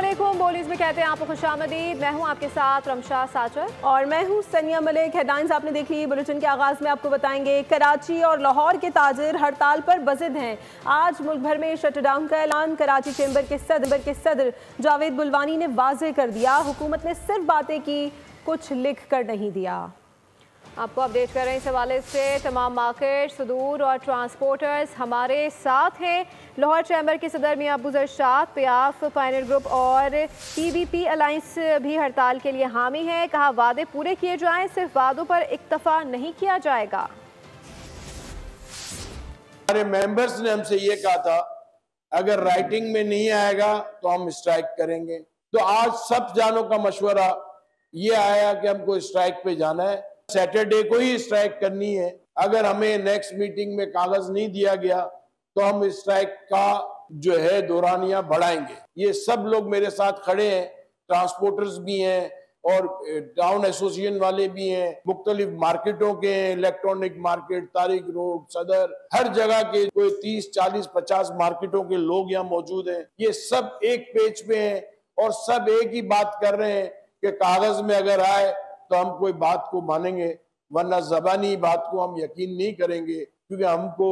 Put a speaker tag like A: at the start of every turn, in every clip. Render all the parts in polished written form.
A: अस्सलामुअलैकुम, बोलीज में कहते हैं आपको खुशामदीद। मैं हूं आपके साथ रमशा साचर
B: और मैं हूं सनिया मलिक। हेडलाइंस आपने देख ली। बुलेटिन के आगाज में आपको बताएंगे कराची और लाहौर के ताजिर हड़ताल पर बज़िद हैं। आज मुल्क भर में शटडाउन का ऐलान कराची चैम्बर के सदर जावेद बुलवानी ने वाज़ेह कर दिया। हुकूमत ने सिर्फ बातें की, कुछ लिख कर नहीं दिया।
A: आपको अपडेट कर रहे हैं इस हवाले से। तमाम मार्केट, सुदूर और ट्रांसपोर्टर्स हमारे साथ हैं। लाहौर चैम्बर के सदर मियां अबू जरशाद, पियाफ पायनियर ग्रुप और PVP अलायंस भी हड़ताल के लिए हामी है। कहा वादे पूरे किए जाएं, सिर्फ वादों पर इक्तफा नहीं किया जाएगा।
C: हमारे मेंबर्स ने हमसे ये कहा था अगर राइटिंग में नहीं आएगा तो हम स्ट्राइक करेंगे। तो आज सब जानों का मशवरा ये आया कि हमको स्ट्राइक पे जाना है। सैटरडे को ही स्ट्राइक करनी है। अगर हमें नेक्स्ट मीटिंग में कागज नहीं दिया गया तो हम स्ट्राइक का जो है दौरानिया बढ़ाएंगे। ये सब लोग मेरे साथ खड़े हैं, ट्रांसपोर्टर्स भी हैं और टाउन एसोसिएशन वाले भी हैं, मुख्तलिफ मार्केटों के हैं, इलेक्ट्रॉनिक मार्केट, तारिक रोड, सदर, हर जगह के कोई 30, 40, 50 मार्केटों के लोग यहाँ मौजूद हैं। ये सब एक पेज पे हैं और सब एक ही बात कर रहे हैं कि कागज में अगर आए तो हम कोई बात को मानेंगे, वरना ज़बानी बात को हम यकीन नहीं करेंगे, क्योंकि हमको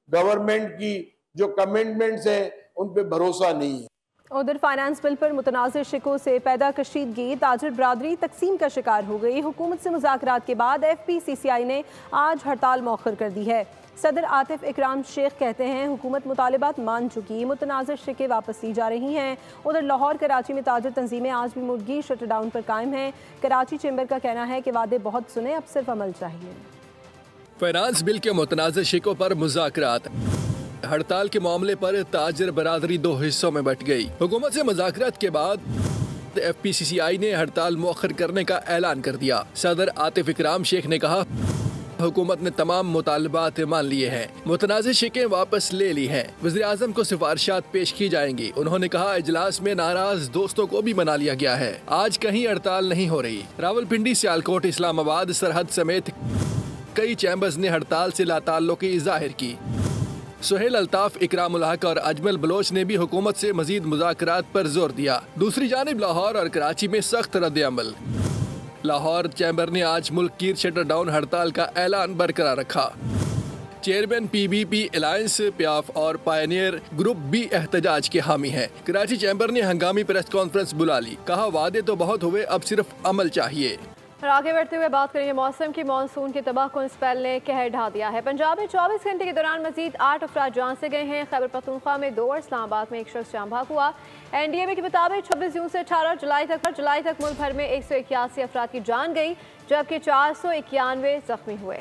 C: गवर्नमेंट की जो कमिटमेंट्स हैं उन पे भरोसा नहीं है।
B: उधर फाइनेंस बिल पर मुतनाज़िर शिकों से पैदा कशीदगी, ताजिर बरादरी तकसीम का शिकार हो गई। हुकूमत से मुज़ाकरात के बाद FPCCI ने आज हड़ताल मौखर कर दी है। सदर आतिफ इकराम शेख कहते हैं हुकूमत मुतालिबात मान चुकी, मुतनाज़िर शिकें वापस ली जा रही हैं। उधर लाहौर कराची में ताजिर तंजीमें आज भी मुर्गी शटडाउन पर कायम हैं। कराची चैम्बर का कहना है कि वादे बहुत सुने, अब सिर्फ अमल चाहिए।
D: फाइनेंस बिल के मुतनाज़िर शिकों पर मुज़ाकरात। हड़ताल के मामले पर ताजिर बरादरी दो हिस्सों में बट गई। हुकूमत से मुज़ाकरात के बाद FPCCI ने हड़ताल मौखर करने का ऐलान कर दिया। सदर आतिफ इकराम शेख ने कहा हुकूमत ने तमाम मुतालबात मान लिए हैं, मुतनाज़िर शिकें वापस ले ली हैं। वज़ीर-ए-आज़म को सिफारिशात पेश की जाएंगी। उन्होंने कहा इजलास में नाराज दोस्तों को भी मना लिया गया है। आज कहीं हड़ताल नहीं हो रही। रावलपिंडी, सियालकोट, इस्लामाबाद सरहद समेत कई चैम्बर्स ने हड़ताल से लाताल्लुकी ज़ाहिर की। सुहेल अल्ताफ, इकराम उल हक और अजमल बलोच ने भी हुकूमत से मजीद मुज़ाकरात पर जोर दिया। दूसरी जानिब लाहौर और कराची में सख्त रद्द-ए-अमल। लाहौर चैम्बर ने आज मुल्क की शटरडाउन हड़ताल का ऐलान बरकरार रखा। चेयरमैन PVP अलायंस, पियाफ और पायनियर ग्रुप भी एहतजाज के हामी हैं। कराची चैम्बर ने हंगामी प्रेस कॉन्फ्रेंस बुला ली। कहा वादे तो बहुत हुए, अब सिर्फ अमल चाहिए।
A: और आगे बढ़ते हुए बात करेंगे मौसम की। मानसून के तबाहकुन स्पेल ने कहर ढा दिया है। पंजाब में 24 घंटे के दौरान मजीद 8 अफराद जान से गए हैं। खैबर पख्तूनख्वा में 2 और इस्लामाबाद में 1 शख्स जान बहक हुआ। NDMA के मुताबिक 26 जून से 18 जुलाई तक मुल्क भर में 181 अफराद की जान गई, जबकि 491 जख्मी हुए।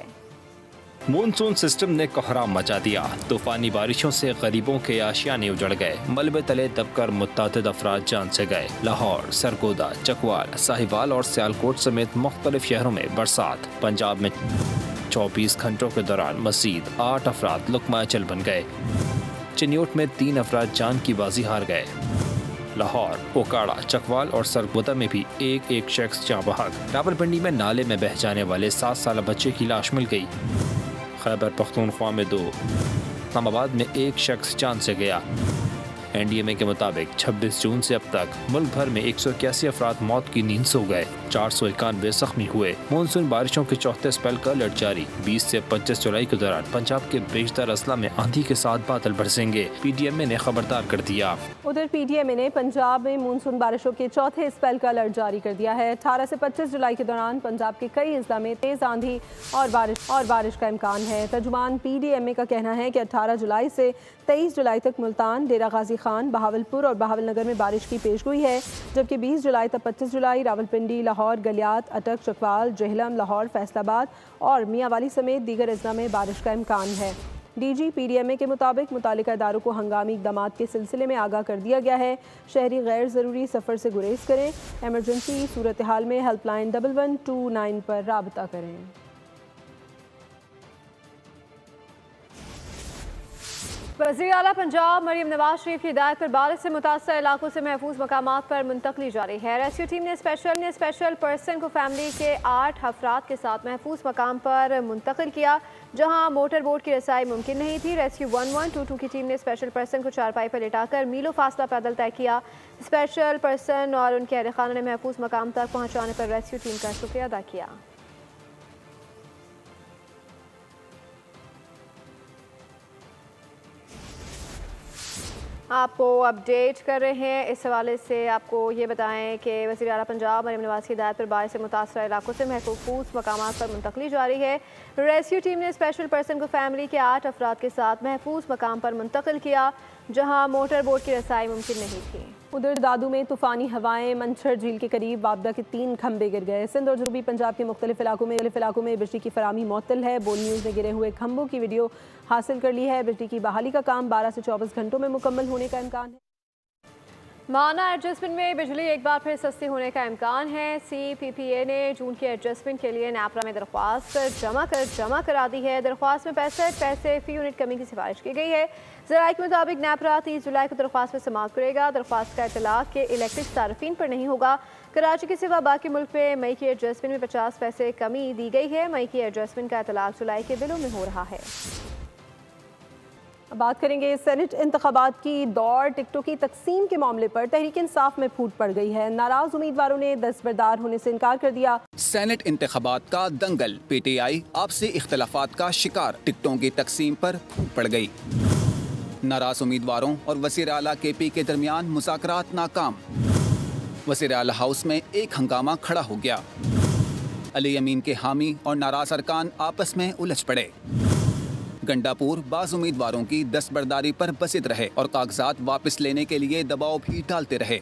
E: मानसून सिस्टम ने कोहराम मचा दिया। तूफानी बारिशों से गरीबों के आशियाने उजड़ गए। मलबे तले दबकर मुत्तादिद अफराद जान से गए। लाहौर, सरगोदा, चकवाल, साहिवाल और सियालकोट समेत मुख्तलिफ शहरों में बरसात। पंजाब में 24 घंटों के दौरान मजीद 8 अफराद लुकमा चल बन गए। चिन्योट में 3 अफराद जान की बाजी हार गए। लाहौर, ओकाड़ा, चकवाल और सरगोदा में भी एक शख्स जान बहक। रावलपिंडी में नाले में बह जाने वाले 7 साल बच्चे की लाश मिल गई। खैबर पख्तूनख्वा में 2, इस्लामाबाद में 1 शख्स जान से गया। NDMA के मुताबिक 26 जून से अब तक मुल्क भर में 181 अफराद मौत की नींद सो गए, 491 जख्मी हुए। मानसून बारिशों के चौथे स्पेल का अलर्ट जारी। 20 से 25 जुलाई के दौरान पंजाब के बेशतर अजला में आंधी के साथ बादल बरसेंगे। PDMA ने खबरदार कर दिया।
B: उधर PDMA ने पंजाब में मानसून बारिशों के चौथे स्पेल का अलर्ट जारी कर दिया है। 18 से 25 जुलाई के दौरान पंजाब के कई अजला में तेज आंधी और बारिश का इम्कान है। तर्जुमान PDMA का कहना है कि 18 जुलाई से 23 जुलाई तक मुल्तान, डेरा गाजी खान, बहावलपुर और बहावलनगर में बारिश की पेशगोई है, जबकि 20 जुलाई तक 25 जुलाई रावलपिंडी, लाहौर, गलियात, अटक, चकवाल, जहलम, लाहौर, फैसलाबाद और मियांवाली समेत दीगर अजला में बारिश का इम्कान है। DG PDMA के मुताबिक मुतालिका इदारों को हंगामी इक़दामात के सिलसिले में आगाह कर दिया गया है। शहरी गैर ज़रूरी सफ़र से गुरेज करें। एमरजेंसी सूरत हाल में हेल्पलाइन 1129 पर राबता करें।
A: वज़ीर आला पंजाब मरीम नवाज शरीफ की हिदायत पर बारिश से मुतासर इलाकों से महफूज मकामात पर मुंतकली जारी है। रेस्क्यू टीम ने स्पेशल पर्सन को फैमिली के 8 अफराद के साथ महफूज मकाम पर मुंतकिल किया जहां मोटर बोट की रसाई मुमकिन नहीं थी। रेस्क्यू 1122 की टीम ने स्पेशल पर्सन को चारपाई पर लिटाकर मीलों फासला पैदल तय किया। स्पेशल पर्सन और उनके अहल खाना ने महफूज मकाम तक पहुँचाने पर रेस्क्यू टीम का शुक्रिया अदा किया। आपको अपडेट कर रहे हैं। इस हवाले से आपको ये बताएं कि वज़ीर आला पंजाब मरीम नवाज की हिदायत पर बारिश से मुतासर इलाकों से महफूज मकामात पर मुंतकली जारी है। रेस्क्यू टीम ने स्पेशल पर्सन को फैमिली के 8 अफराद के साथ महफूज मकाम पर मुंतकिल किया जहां मोटर बोट की रसाई मुमकिन नहीं थी।
B: उधर दादू में तूफ़ानी हवाएं मंछर झील के करीब बाबदा के 3 खंबे गिर गए। सिंध और जनूबी पंजाब के मुख्तलिफ इलाकों में बिजली की फराहमी मुअत्तल है। बोल न्यूज़ ने गिरे हुए खंबों की वीडियो हासिल कर ली है। बिजली की बहाली का काम 12 से 24 घंटों में मुकम्मल होने का इम्कान है।
A: माना एडजस्टमेंट में बिजली एक बार फिर सस्ती होने का इम्कान है। CPPA ने जून की एडजस्टमेंट के लिए नैपरा में दरख्वास्त जमा करा दी है। दरख्वास्त में 65 पैसे फ़ी यूनिट कमी की सिफारिश की गई है। ज़राए के मुताबिक नैपरा 30 जुलाई को दरख्वास्त में समाअत करेगा। दरख्वास्त का इतलाक़ के इलेक्ट्रिक सार्फिन पर नहीं होगा। कराची के सिवा बाकी मुल्क में मई की एडजस्टमेंट में 50 पैसे कमी दी गई है। मई की एडजस्टमेंट का इतलाक़ जुलाई के बिलों में हो रहा है।
B: बात करेंगे सेनेट इंतखाबात की दौड़। टिकटों की तकसीम के मामले पर तहरीक इंसाफ में फूट पड़ गई है। नाराज उम्मीदवारों ने दस्तबरदार होने से इनकार कर दिया।
F: सेनेट इंतखाबात का दंगल, PTI आपसी इख्तलाफात का शिकार, टिकटों की तकसीम पर फूट पड़ गई। नाराज उम्मीदवारों और वज़ीर आला KP के दरमियान मुज़ाकरात नाकाम। वज़ीर आला हाउस में एक हंगामा खड़ा हो गया। अली अमीन के हामी और नाराज अरकान आपस में उलझ पड़े। गंडापुर बाज़ उम्मीदवारों की दस्तबरदारी पर बसित रहे और कागजात वापस लेने के लिए दबाव भी डालते रहे।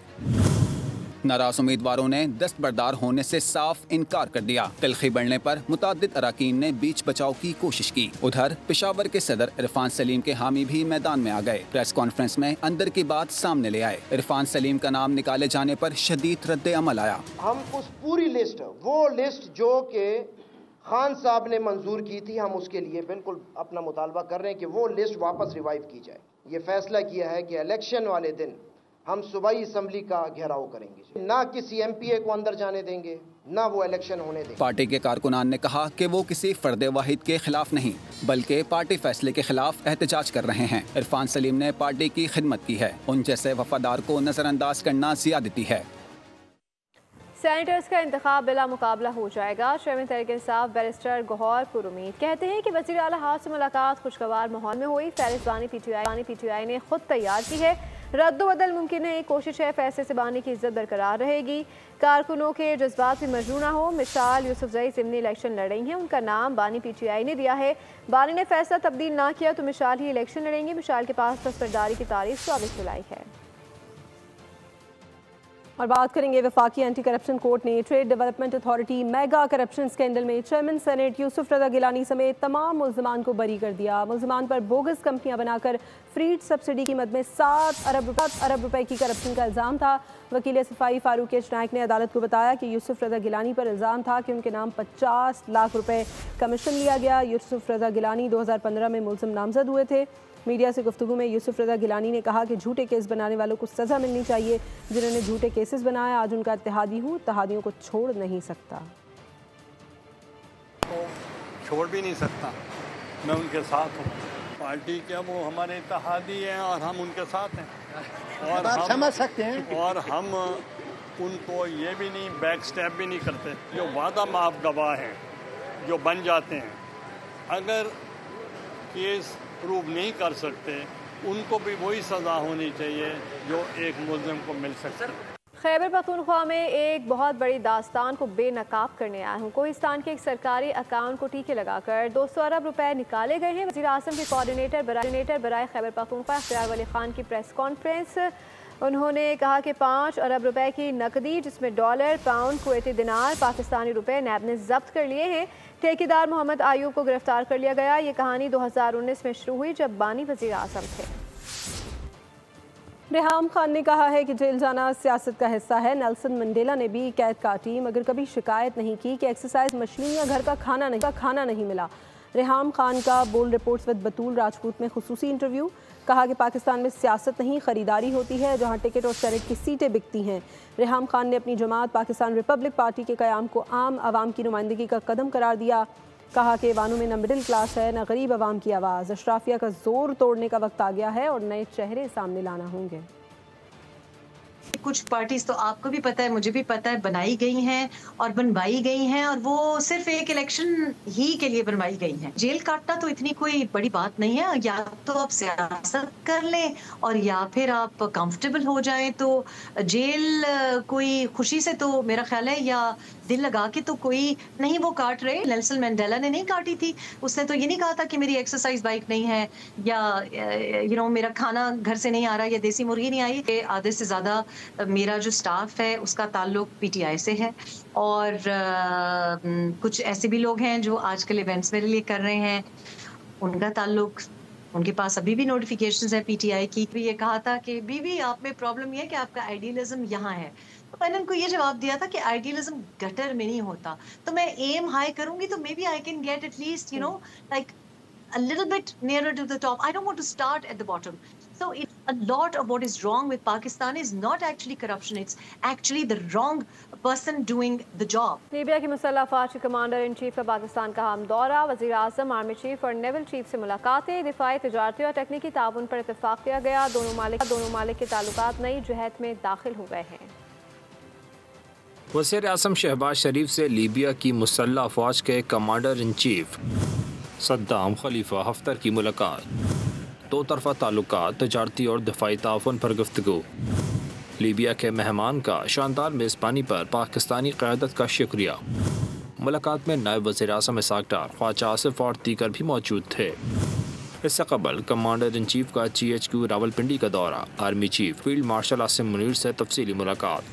F: नाराज उम्मीदवारों ने दस्तबरदार होने से साफ इनकार कर दिया। तलखी बढ़ने पर मुताद्दिद अराकीन ने बीच बचाव की कोशिश की। उधर पेशावर के सदर इरफान सलीम के हामी भी मैदान में आ गए। प्रेस कॉन्फ्रेंस में अंदर की बात सामने ले आए। इरफान सलीम का नाम निकाले जाने पर शदीद रद्द अमल आया।
G: हम उस पूरी लिस्ट, वो लिस्ट जो के खान साहब ने मंजूर की थी, हम उसके लिए बिल्कुल अपना मुतालबा कर रहे हैं कि वो लिस्ट वापस रिवाइव की जाए। ये फैसला किया है कि इलेक्शन वाले दिन हम सूबाई असम्बली का घेराव करेंगे, ना किसी MPA को अंदर जाने देंगे, ना वो इलेक्शन होने देंगे।
F: पार्टी के कारकुनान ने कहा कि वो किसी फर्द वाहिद के खिलाफ नहीं बल्कि पार्टी फैसले के खिलाफ एहतजाज कर रहे हैं। इरफान सलीम ने पार्टी की खिदमत की है, उन जैसे वफादार को नजरअंदाज करना ज़ियादती है।
A: सेनेटर्स का इंतखाब बिला मुकाबला हो जाएगा। चेयरमैन तहरीक इंसाफ बैरिस्टर गौहर पुरुमीद कहते हैं कि वज़ीर आला हाउस से मुलाकात खुशगवार माहौल में हुई। फहरिस्त बानी PTI ने खुद तैयार की है। रद्द-बदल मुमकिन है, कोशिश है फैसले से बानी की इज्जत बरकरार रहेगी। कारकुनों के जज्बात भी मजरूह ना हो। मिसाल यूसुफजई ज़िमनी इलेक्शन लड़ रही हैं, उनका नाम बानी PTI ने दिया है। बानी ने फैसला तब्दील ना किया तो मिसाल ही इलेक्शन लड़ेंगी। मिसाल के पास दस्तबरदारी की तारीख 24 जुलाई है।
B: और बात करेंगे वफाकी एंटी करप्शन कोर्ट ने trade development authority mega corruption scandal में चेयरमैन सेनेट यूसुफ रजा गिलानी समेत तमाम मुल्ज़िमान को बरी कर दिया। मुल्ज़िमान पर बोगस कंपनियां बनाकर फ्रीड सब्सिडी कीमत में 7 अरब रुपए की करप्शन का इल्ज़ाम था। वकील सफाई फारूक एच नायक ने अदालत को बताया कि यूसुफ रजा गिलानी पर इल्ज़ाम था कि उनके नाम 50 लाख रुपए कमीशन लिया गया। यूसुफ रजा गिलानी 2015 में मुल्ज़िम नामजद हुए थे। मीडिया से गुफ्तगू में यूसुफ रजा गिलानी ने कहा कि झूठे केस बनाने वालों को सज़ा मिलनी चाहिए। जिन्होंने झूठे केसेस बनाए, आज उनका इत्तेहादी हूँ, इत्तेहादियों को छोड़ नहीं सकता।
H: तो छोड़ भी नहीं सकता, मैं उनके साथ हूँ। पार्टी के वो हमारे इत्तेहादी हैं और हम उनके साथ हैं। और हम समझ सकते हैं और हम उनको ये भी नहीं बैक स्टेप भी नहीं करते। जो वादा माफ गवाह हैं जो बन जाते हैं, अगर केस प्रूव नहीं कर सकते, उनको भी वही सज़ा होनी चाहिए जो एक मुल्ज़िम को मिल सकती है।
A: खैबर पख्तूनख्वा में एक बहुत बड़ी दास्तान को बेनकाब करने आया हूँ। कोहिस्तान के एक सरकारी अकाउंट को टीके लगाकर 200 अरब रुपए निकाले गए हैं। वज़ीर आज़म के कोऑर्डिनेटर बराए खैबर पख्तूनख्वा इख्तियार वली खान की प्रेस कॉन्फ्रेंस। उन्होंने कहा कि 5 अरब रुपए की नकदी जिसमें डॉलर, पाउंड, कुवैती दिनार, पाकिस्तानी रुपए नैब ने जब्त कर लिए हैं। ठेकेदार मोहम्मद आयूब को गिरफ्तार कर लिया गया। ये कहानी 2019 में शुरू हुई जब बानी वज़ीर आज़म थे।
B: रेहाम खान ने कहा है कि जेल जाना सियासत का हिस्सा है। नेल्सन मंडेला ने भी कैद काटी मगर कभी शिकायत नहीं की कि एक्सरसाइज मशीन या घर का खाना नहीं मिला। रेहाम खान का बोल रिपोर्ट्स विद बतूल राजपूत में खुसूसी इंटरव्यू। कहा कि पाकिस्तान में सियासत नहीं खरीदारी होती है, जहां टिकट और सेनेट की सीटें बिकती हैं। रेहाम खान ने अपनी जमात पाकिस्तान रिपब्लिक पार्टी के क़याम को आम आवाम की नुमाइंदगी का कदम करार दिया। कहा कि वानों में न मिडिल क्लास है न गरीब आवाम की आवाज़। अशराफिया का जोर तोड़ने का वक्त आ गया है और नए चेहरे सामने लाना होंगे।
I: कुछ पार्टीज तो आपको भी पता है, मुझे भी पता है, बनाई गई हैं और बनवाई गई हैं और वो सिर्फ एक इलेक्शन ही के लिए बनवाई गई हैं। जेल काटना तो इतनी कोई बड़ी बात नहीं है, या तो आप सियासत कर लें और या फिर आप कंफर्टेबल हो जाएं। तो जेल कोई खुशी से तो मेरा ख्याल है या दिल लगा के तो कोई नहीं वो काट रहे। नेल्सन मंडेला ने नहीं काटी थी, उसने तो ये नहीं कहा था कि मेरी एक्सरसाइज बाइक नहीं है या मेरा खाना घर से नहीं आ रहा या देसी मुर्गी नहीं आई। आधे से ज़्यादा मेरा जो स्टाफ है उसका ताल्लुक पीटीआई से है और कुछ ऐसे भी लोग हैं जो आजकल इवेंट्स मेरे लिए कर रहे हैं, उनका ताल्लुक, उनके पास अभी भी नोटिफिकेशंस है पीटीआई की। भी ये कहा था कि बीबी आप में प्रॉब्लम ये है कि आपका आइडियलिज्म यहाँ है, तो मैंने उनको ये जवाब दिया था कि आइडियलिज्म गटर में नहीं होता, तो मैं एम हाई करूंगी तो maybe I can get at least like a little bit nearer to the top. I don't want to start at the bottom. So a lot of what is wrong with Pakistan is not actually corruption. It's actually the wrong person doing the job.
A: Libya की मुसल्लह अफवाज के commander in chief का पाकिस्तान का हम दौरा, वज़ीर आज़म, army chief और naval chief से मुलाकातें, दिफाई, तिजारती और तकनीकी ताउन पर इत्तेफाक किया गया। दोनों मालिक के ताल्लुकात नई जहत में दाखिल हो गए हैं।
E: वज़ीर आज़म शहबाज शरीफ से लीबिया की मुसल्लह अफवाज के commander in chief Saddam Khalifa Haftar की मुलाकात, दो तरफा ताल्लुकात, तजारती और दिफाई ताउन पर गुफ्तगू। लीबिया के मेहमान का शानदार मेज़बानी पर पाकिस्तानी क़यादत का शुक्रिया। मुलाकात में नायब वज़ीर आज़म इसहाक़ डार, ख्वाजा आसिफ और दीगर भी मौजूद थे। इससे कबल कमांडर इन चीफ का GHQ रावलपिंडी का दौरा, army chief field marshal Asim Munir से तफसीली मुलाकात,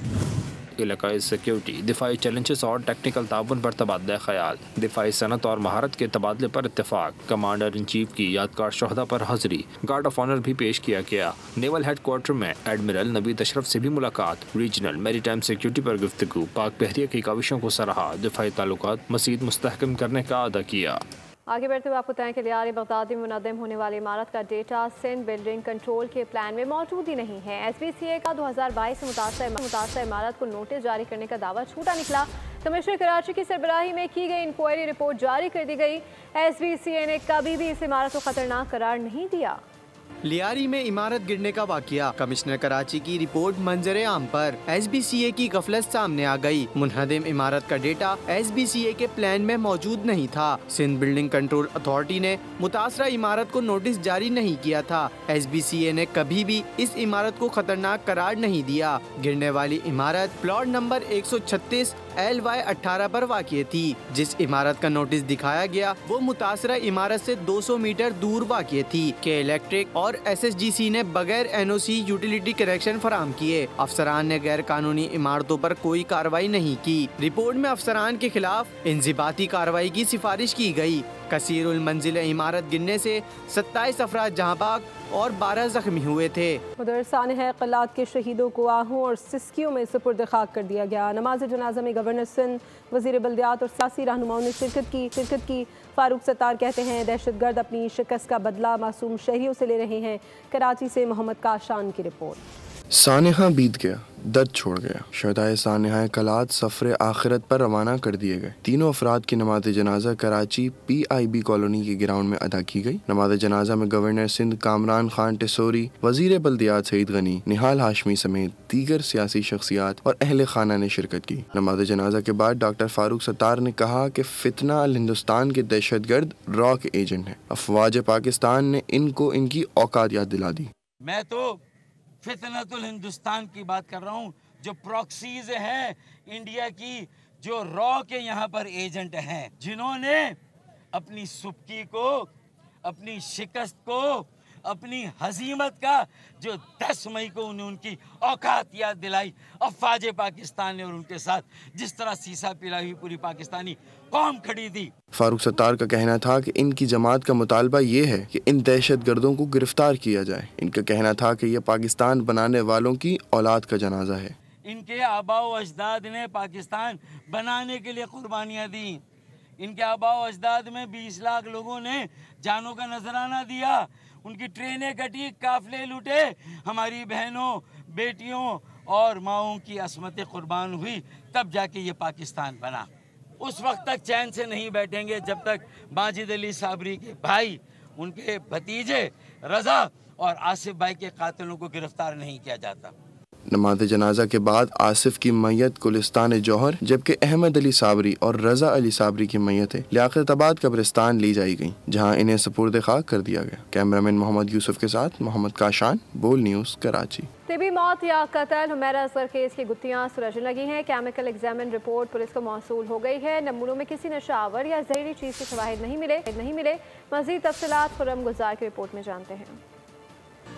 E: इलाकाई सिक्योरिटी, दिफाई चैलेंजेस और टेक्निकल ताउन पर तबादला ख्याल, दिफाई सनत और महारत के तबादले पर इत्तेफाक, कमांडर इन चीफ की यादगार शोहदा पर हाजिरी, गार्ड ऑफ ऑनर भी पेश किया गया। नेवल हेड क्वार्टर में एडमिरल नवीद अशरफ से भी मुलाकात, रीजनल मैरीटाइम सिक्योरिटी पर गुफ्तगू, पाक बहरिया की काविशों को सराहा, दिफाई ताल्लुकात मज़ीद मुस्तहकम करने का अदा किया।
A: आगे बढ़ते हुए आपको बताएं कि लियारी बगदादी में मुनद्दम होने वाली इमारत का डेटा सिंध बिल्डिंग कंट्रोल के प्लान में मौजूद ही नहीं है। SBCA का 2022 से मुतासर इमारत को नोटिस जारी करने का दावा छूटा निकला। कमिश्नर कराची की सरबराही में की गई इंक्वायरी रिपोर्ट जारी कर दी गई। SBCA ने कभी भी इस इमारत को खतरनाक करार नहीं दिया।
J: लियारी में इमारत गिरने का वाकया, कमिश्नर कराची की रिपोर्ट मंजरे आम पर, SBCA की गफलत सामने आ गई। मुनहदम इमारत का डेटा SBCA के प्लान में मौजूद नहीं था। सिंध बिल्डिंग कंट्रोल अथॉरिटी ने मुतासरा इमारत को नोटिस जारी नहीं किया था। SBCA ने कभी भी इस इमारत को खतरनाक करार नहीं दिया। गिरने वाली इमारत प्लॉट नंबर 136 LY 18 पर वाक़िए थी। जिस इमारत का नोटिस दिखाया गया वो मुतासरा इमारत से 200 मीटर दूर वाक़िए थी। के इलेक्ट्रिक और SSGC ने बगैर NOC यूटिलिटी कनेक्शन फराहम किए। अफसरान ने गैर कानूनी इमारतों पर कोई कार्रवाई नहीं की। रिपोर्ट में अफसरान के खिलाफ इंज़िबाती कार्रवाई की सिफारिश की गई। कसीरुल मंजिल इमारत गिरने से 27 अफराद जहाँ भाग और 12 जख्मी हुए थे।
B: उधर सानह क़लात के शहीदों को आहू और सिस्कियों में सुपुर्द खाक कर दिया गया। नमाज जनाजा में गवर्नर सिंध, वज़ीर बल्दियात और सियासी रहनुमाओं ने शिरकत की। फारूक सत्तार कहते हैं दहशतगर्द अपनी शिकस्त का बदला मासूम शहरियों से ले रहे हैं। कराची से मोहम्मद काशान की रिपोर्ट।
K: सानहा बीत गया, दर्द छोड़ गया। शहदाए सानहा कलात सफ़र आखिरत पर रवाना कर दिए गए। तीनों अफराद की नमाज जनाजा कराची PIB कॉलोनी के ग्राउंड में अदा की गई। नमाज जनाजा में गवर्नर सिंध कामरान खान टिसोरी, वजीर बल्दियात सईद गनी, निहाल हाशमी समेत दीगर सियासी शख्सियात और अहले खाना ने शिरकत की। नमाज जनाजा के बाद डॉक्टर फारूक सत्तार ने कहा कि फितना अल हिंदुस्तान के दहशतगर्द रॉ के एजेंट हैं। अफवाज पाकिस्तान ने इनको इनकी औकात याद दिला दी।
L: मैं तो फितनतुल हिंदुस्तान की बात कर रहा हूँ, जो प्रॉक्सीज हैं इंडिया की, जो रॉ के यहाँ पर एजेंट हैं, जिन्होंने अपनी सुबकी को, अपनी शिकस्त को, अपनी हजीमत का जो 10 मई को उन्हें उनकी औकात याद दिलाई अफवाज पाकिस्तान ने, और उनके साथ जिस तरह सीसा पिलाई हुई पूरी पाकिस्तानी कौम खड़ी थी।
K: फारूक सत्तार का कहना था कि इनकी जमात का मुतालबा ये है कि इन दहशतगर्दों को गिरफ्तार किया जाए। इनका कहना था कि यह पाकिस्तान बनाने वालों की औलाद का जनाजा है।
L: इनके आबाओ अजदाद ने पाकिस्तान बनाने के लिए कुर्बानियाँ दी। इनके आबाओ अजदाद में 20 लाख लोगों ने जानों का नजराना दिया। उनकी ट्रेनें कटी, काफिले लूटे, हमारी बहनों, बेटियों और माओं की असमतें कुर्बान हुई, तब जाके ये पाकिस्तान बना। उस वक्त तक चैन से नहीं बैठेंगे जब तक माजिद अली साबरी के भाई, उनके भतीजे रजा और आसिफ भाई के कातिलों को गिरफ्तार नहीं किया जाता।
K: नमाज जनाजा के बाद आसिफ की मैयत गुलिस्तान जौहर, जबकि अहमद अली साबरी और रजा अली साबरी की मैयतें लियाकताबाद कब्रिस्तान ली जाई गईं, जहां इन्हें सुपुर्द खाक कर दिया गया। कैमरामैन मोहम्मद यूसुफ के साथ मोहम्मद काशान, बोल न्यूज़, कराची।
A: तिबी मौत या कत्ल हुमैरा असगर केस की गुत्थियां सुलझने लगी हैं। केमिकल एग्जामिन रिपोर्ट पुलिस को मौसूल हो गई है। नमूनों में किसी नशावर या जहरीली चीज़ के शवाहिद नहीं मिले। मज़ीद तफसीलात खुर्रम गुजार की रिपोर्ट में जानते हैं।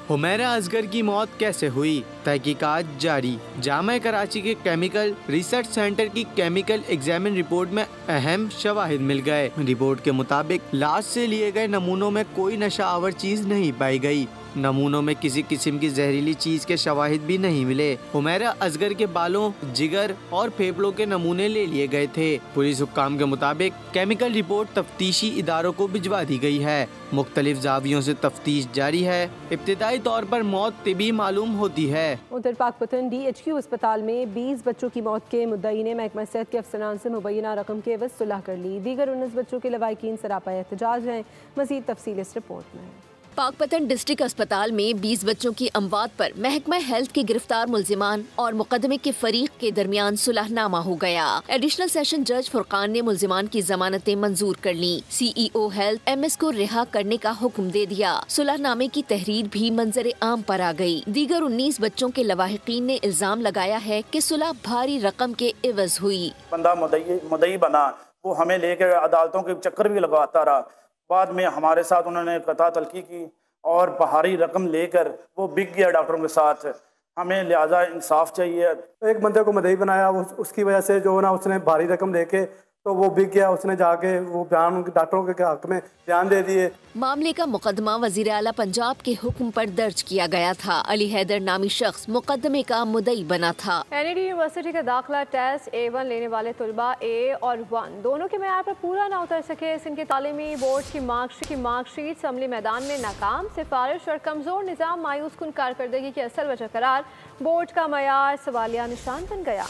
J: हुमैरा असगर की मौत कैसे हुई, तहकीकात जारी। जामा कराची के केमिकल रिसर्च सेंटर की केमिकल एग्जामिन रिपोर्ट में अहम शवाहिद मिल गए। रिपोर्ट के मुताबिक लाश से लिए गए नमूनों में कोई नशा आवर चीज नहीं पाई गई। नमूनों में किसी किस्म की जहरीली चीज के शवाहिद भी नहीं मिले। हुमैरा असगर के बालों, जिगर और फेफड़ों के नमूने ले लिए गए थे। पुलिस हुक्काम के मुताबिक केमिकल रिपोर्ट तफ्तीशी इदारों को भिजवा दी गई है। मुख्तलिफ जावियों से तफ्तीश जारी है। इब्तिदाई तौर पर मौत तिबी मालूम होती है।
B: उधर पाकपतन DHQ अस्पताल में 20 बच्चों की मौत के मुद्दई ने महकमा सेहत के अफसरान से मुबैना रकम के एवज सुलह कर ली। दीगर 19 बच्चों के लवाहिकीन सरापा एहतजाज हैं। मज़ीद तफसील इस रिपोर्ट में।
M: पाकपतन डिस्ट्रिक्ट अस्पताल में 20 बच्चों की अमवात पर महकमा हेल्थ के गिरफ्तार मुल्जिमान और मुकदमे के फरीक के दरमियान सुलहनामा हो गया। एडिशनल सेशन जज फुरकान ने मुल्जिमान की जमानतें मंजूर कर ली। CEO हेल्थ MS को रिहा करने का हुक्म दे दिया। सुलहनामे की तहरीर भी मंजर आम पर आ गई। दीगर 19 बच्चों के लवाहिकीन ने इल्जाम लगाया है कि सुलह भारी रकम के एवज हुई।
N: बंदा मुद्दई बना, वो हमें लेकर अदालतों के चक्कर भी लगवाता रहा। बाद में हमारे साथ उन्होंने कता तलखी की और भारी रकम लेकर वो बिक गया डॉक्टरों के साथ। हमें लिहाजा इंसाफ चाहिए।
O: एक बंदे को मुद्दई बनाया, उसकी वजह से जो ना उसने भारी रकम लेके तो वो बिक गया। उसने जाके वो बयान डॉक्टरों के हक में बयान दे दिए।
M: मामले का मुकदमा वजीर आला पंजाब के हुक्म पर दर्ज किया गया था। अली हैदर नामी शख्स मुकदमे का मुद्दई बना था।
A: NED यूनिवर्सिटी का दाखिला टेस्ट A1 लेने वाले तुलबा A और 1 दोनों के मेयार पर पूरा न उतर सके। इनके तालीमी बोर्ड की मार्कशीट अमली मैदान में नाकाम। सिफारिश और कमजोर निज़ाम मायूस कुन कारकर्दगी की असल वजह करार। बोर्ड का मयार सवालिया निशान बन गया।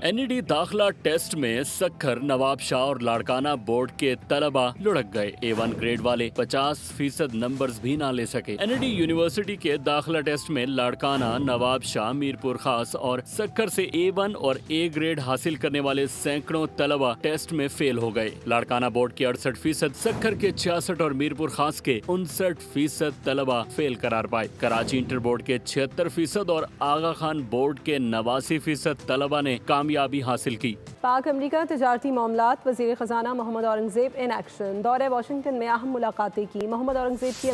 P: NED दाखिला टेस्ट में सक्खर, नवाब शाह और लाड़काना बोर्ड के तलबा लुढ़क गए। A1 ग्रेड वाले 50% नंबर्स भी ना ले सके। NED यूनिवर्सिटी के दाखिला टेस्ट में लाड़काना, नवाब शाह, मीरपुर खास और सक्खर से A1 और A ग्रेड हासिल करने वाले सैकड़ों तलबा टेस्ट में फेल हो गए। लाड़काना बोर्ड के 68%, सक्खर के 66 और मीरपुर खास के 59% तलबा फेल करार पाए। कराची इंटर बोर्ड के 76% और आगा खान बोर्ड के 89% तलबा ने कामयाबी हासिल की।
B: पाक अमरीका तजारती मामलात वज़ीर ख़जाना मोहम्मद औरंगज़ेब इन एक्शन। दौरे वाशिंगटन में अहम मुलाकातें की। मोहम्मद औरंगज़ेब की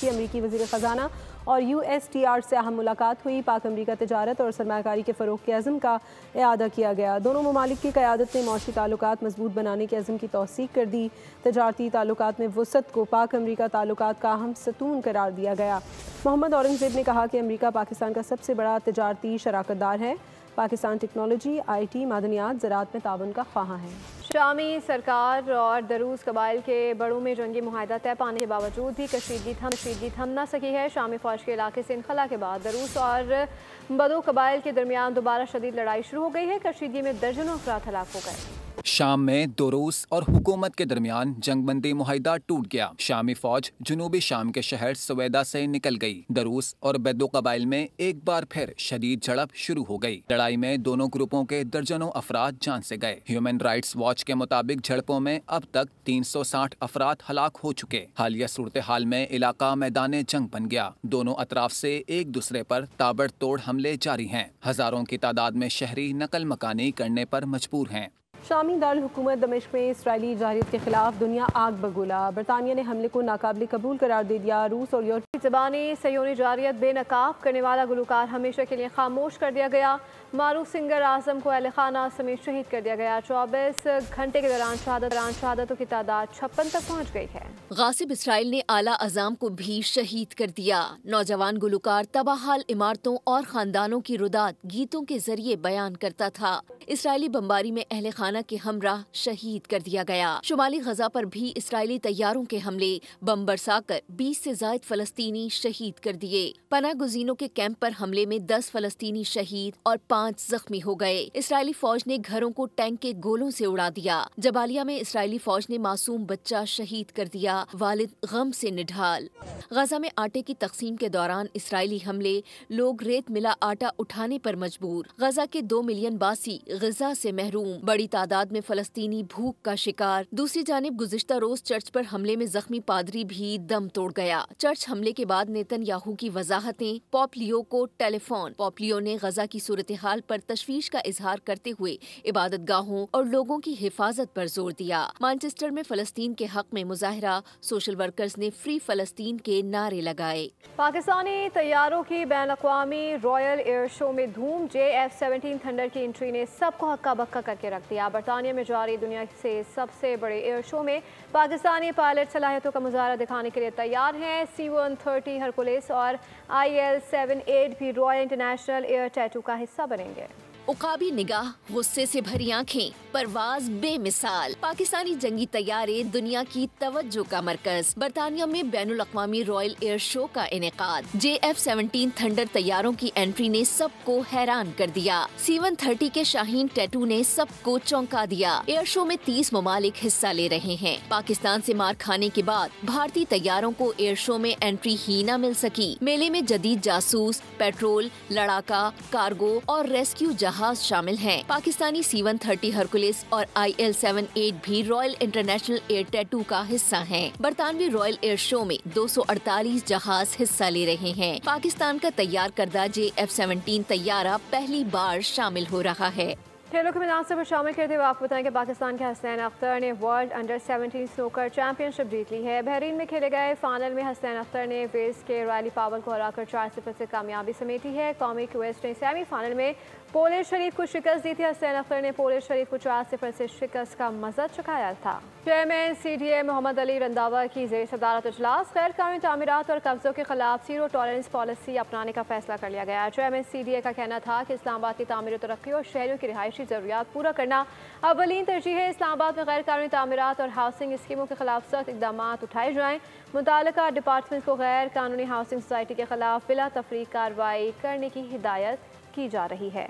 B: अमरीकी वज़ीर ख़जाना और USTR से अहम मुलाकात हुई। पाक अमरीका तजारत और सरमायाकारी के फ़रोग़ के अज़म का इआदा किया गया। दोनों ममालिक की क़यादत ने मौशी ताल्लुकात मजबूत बनाने के अज़म की तौसीक़ कर दी। तजारती ताल्लुकात में वसअत को पाक अमरीका ताल्लुकात का अहम सतून करार दिया गया। मोहम्मद औरंगज़ेब ने कहा कि अमरीका पाकिस्तान का सबसे बड़ा तजारती शराकतदार है। पाकिस्तान टेक्नोलॉजी, IT, मादनियात, ज़राअत में ताउन का ख्वाहां है।
A: शामी सरकार और दरूस कबाइल के बड़ों में जंगी मुआहदा तय पाने के बावजूद भी कशीदगी थम न सकी है। शामी फौज के इलाके से इनखला के बाद दरूस और बदो कबाइल के दरमियान दोबारा शदीद लड़ाई शुरू हो गई है। कशीदगी में दर्जनों अफराद हलाक हो गए।
F: शाम में दुरूस और हुकूमत के दरमियान जंगबंदी मुआहिदा टूट गया। शामी फौज जुनूबी शाम के शहर सवेदा से निकल गई। दरूस और बेदो कबाइल में एक बार फिर शदीद झड़प शुरू हो गई। लड़ाई में दोनों ग्रुपों के दर्जनों अफराद जान से गए। ह्यूमन राइट्स वॉच के मुताबिक झड़पों में अब तक 360 अफराद हलाक हो चुके। हालिया सूरत हाल में इलाका मैदान जंग बन गया। दोनों अतराफ से एक दूसरे पर ताबड़तोड़ हमले जारी हैं। हजारों की तादाद में शहरी नकल मकानी करने पर मजबूर हैं।
B: शामी दारुल हुकूमत दमिश्क में इसराइली जाहिरियत के खिलाफ दुनिया आग बगोला। बरतानिया ने हमले को नाकाबिल कबूल करार दे दिया। रूस और यूरोपीय ज़बानी सयोनी जारियत बेनकाब करने वाला गुलकार हमेशा के लिए खामोश कर दिया गया। मारूफ सिंगर आजम को अहले खाना समेत शहीद कर दिया गया। 24 घंटे के दौरान शहादतों की तादाद 56 तक पहुँच गई है।
M: गासिब इसराइल ने आला अज़ाम को भी शहीद कर दिया। नौजवान गुलकार तबाहाल इमारतों और खानदानों की रुदात गीतों के जरिए बयान करता था। इसराइली बमबारी में अहले खाना लड़काना के हमराह शहीद कर दिया गया। शुमाली गजा पर भी इसराइली तैयारों के हमले बम बरसाकर 20 से ज्यादा फलस्तीनी शहीद कर दिए। पनाह गुज़ीनों के कैंप पर हमले में 10 फलस्तीनी शहीद और 5 जख्मी हो गए। इसराइली फौज ने घरों को टैंक के गोलों से उड़ा दिया। जबालिया में इसराइली फौज ने मासूम बच्चा शहीद कर दिया, वालिद गम से निढाल। गजा में आटे की तकसीम के दौरान इसराइली हमले, लोग रेत मिला आटा उठाने पर मजबूर। गजा के 2 मिलियन बासी ग़िज़ा से महरूम, बड़ी तादाद में फलस्तीनी भूख का शिकार। दूसरी जानिब गुज़िश्ता रोज चर्च पर हमले में जख्मी पादरी भी दम तोड़ गया। चर्च हमले के बाद नेतन्याहू की वजाहतें, पोप लियो को टेलीफोन। पोप लियो ने गजा की सूरत हाल पर तशवीश का इजहार करते हुए इबादतगाहों और लोगों की हिफाजत पर जोर दिया। मैनचेस्टर में फलस्तीन के हक में मुजाहरा, सोशल वर्कर्स ने फ्री फलस्तीन के नारे लगाए।
A: पाकिस्तानी तैयारों की बैन-अक़वामी रॉयल एयर शो में धूम। JF-17 थंडर की एंट्री ने सबको हक्का बक्का करके रख दिया। बरतानिया में जारी दुनिया से सबसे बड़े एयर शो में पाकिस्तानी पायलट सलाहियतों का मुजाहरा दिखाने के लिए तैयार हैं। C-130 हरकुलिस और IL-78 भी रॉयल इंटरनेशनल एयर टैटू का हिस्सा बनेंगे।
M: उकाबी निगाह, गुस्से से भरी आंखें, परवाज बेमिसाल। पाकिस्तानी जंगी तैयारे दुनिया की तवज्जो का मरकज। बरतानिया में बैनुल अक़वामी रॉयल एयर शो का इनेकाद। JF-17 थंडर तैयारों की एंट्री ने सबको हैरान कर दिया। C-130 के शाहीन टैटू ने सबको चौंका दिया। एयर शो में 30 ममालिक हिस्सा ले रहे हैं। पाकिस्तान से मार खाने के बाद भारतीय तैयारों को एयर शो में एंट्री ही न मिल सकी। मेले में जदीद जासूस, पेट्रोल, लड़ाका, कार्गो और रेस्क्यू जहाज शामिल हैं। पाकिस्तानी C-130 हरकुलिस और IL-78 भी रॉयल इंटरनेशनल एयर टैटू का हिस्सा हैं। बरतानवी रॉयल एयर शो में 248 जहाज हिस्सा ले रहे हैं। पाकिस्तान का तैयार करदा JF-17 तैयारा पहली बार शामिल हो रहा है।
A: खेलों के मैदान से शामिल करते हुए आपको बताएं कि पाकिस्तान के हसनैन अख्तर ने वर्ल्ड अंडर 17 स्नूकर चैंपियनशिप जीत ली है। बहरीन में खेले गए फाइनल में हसनैन अख्तर ने वेल्स के रैली पावल को हराकर 4-0 से कामयाबी समेटी है। कौमी क्वेस्ट ने सेमीफाइनल में पोलिश शरीफ को शिकस्त दी थी। हसनैन अख्तर ने पोलिश शरीफ को 4-0 से शिकस्त का मजा चखाया था। चेयरमैन CDA मोहम्मद अली रंधावा की ज़ेर सदारत इजलास। गैर कानूनी तामीरात और कब्जों के खिलाफ जीरो टॉलरेंस पॉलिसी अपनाने का फैसला कर लिया गया। चेयरमैन CDA का कहना था कि इस्लामाबाद की तामीर तरक्की और शहरियों की रिहायशी ज़रूरियात पूरा करना अवलीन तरजीह है। इस्लामाबाद में गैर कानूनी तामीरात और हाउसिंग स्कीमों के खिलाफ सख्त इकदाम उठाए जाएँ। मुताल्लिका डिपार्टमेंट को गैर कानूनी हाउसिंग सोसाइटी के खिलाफ बिला तफरीक कार्रवाई करने की हिदायत की जा रही है।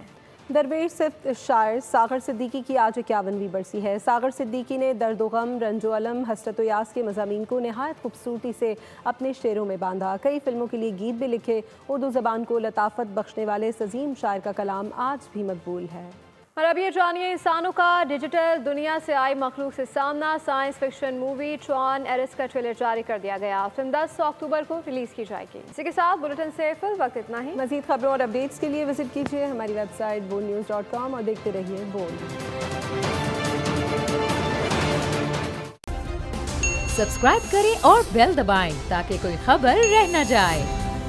B: दरवेश सिफ्त शायर सागर सिद्दीकी की आज 51वीं बरसी है। सागर सिद्दीकी ने दर्द व गम, रंजो अलम, हसरत व यास के मज़ामीन को नहायत खूबसूरती से अपने शेरों में बांधा। कई फिल्मों के लिए गीत भी लिखे। उर्दू ज़बान को लताफत बख्शने वाले इस अजीम शायर का कलाम आज भी मकबूल है।
A: और अब ये जानिए इंसानों का डिजिटल दुनिया से आई मखलूक से सामना। Science fiction movie Tron Ares का ट्रेलर जारी कर दिया गया। फिल्म 10 अक्टूबर को रिलीज की जाएगी। इसी के साथ बुलेटिन से फिल वक्त इतना ही।
B: मजीद खबरों और अपडेट्स के लिए विजिट कीजिए हमारी वेबसाइट boldnews.com और देखते रहिए बोल्ड।
Q: सब्सक्राइब करें और बेल दबाएं ताकि कोई खबर रह न जाए।